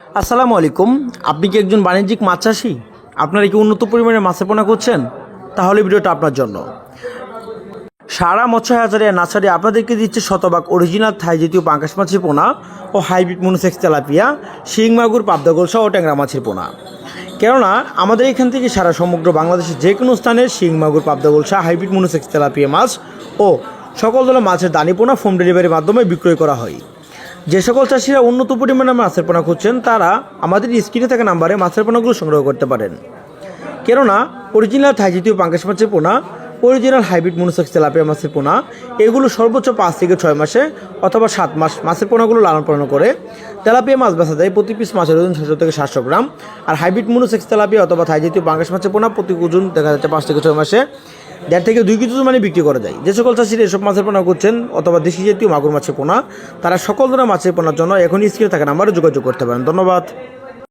আসসালামু আলাইকুম। আপনি কি একজন বাণিজ্যিক মাছ চাষী? আপনারা কি উন্নত পরিমাণে মাছের পোনা করছেন? তাহলে ভিডিওটা আপনার জন্য। সারা মৎস্য হাজারিয়া নার্সারি আপনাদেরকে দিচ্ছে শতভাগ অরিজিনাল থাই জাতীয় পাঙ্গাস মাছের পোনা ও হাইব্রিড মনোসেক্স তেলাপিয়া, শিং মাগুর, পাবদা গোলসা ও ট্যাংরা মাছের পোনা। কেননা আমাদের এখান থেকে সারা সমগ্র বাংলাদেশের যে কোনো স্থানে শিং মাগুর, পাবদা গোলসা, হাইব্রিড মনোসেক্স তেলাপিয়া মাছ ও সকল ধরনের মাছের দানি পোনা হোম ডেলিভারির মাধ্যমে বিক্রয় করা হয়। যে সকল চাষিরা উন্নত পরিমাণে মাছের পোনা খুঁজছেন তারা আমাদের স্ক্রিনে থাকা নাম্বারে মাছের পোনাগুলো সংগ্রহ করতে পারেন। কেননা অরিজিনাল থাই জাতীয় পাঙ্গাস মাছের পোনা, অরিজিনাল হাইব্রিড মনোসেক্স তেলাপিয়া মাছের পোনা এগুলো সর্বোচ্চ 5 থেকে 6 মাসে অথবা 7 মাস মাছের পোনাগুলো লালন পালন করে তেলাপিয়া মাছ বেচা যায় প্রতি পিস মাছের ওজন 600 থেকে 700 গ্রাম। আর হাইব্রিড মনোসেক্স তেলাপিয়া অথবা থাই জাতীয় পাঙ্গাস মাছের পোনা প্রতি ওজন দেখা যাচ্ছে 5 থেকে 6 মাসে 1.5 থেকে 2 কেজি মানে বিক্রি করা যায়। যে সকল চাষিরা এসব মাছের পোনা করছেন অথবা দেশি জাতীয় মাগুর মাছের পোনা, তারা সকল ধরনের মাছের পোনার জন্য এখনই স্ক্রিনে থাকা নাম্বারে যোগাযোগ করতে পারেন। ধন্যবাদ।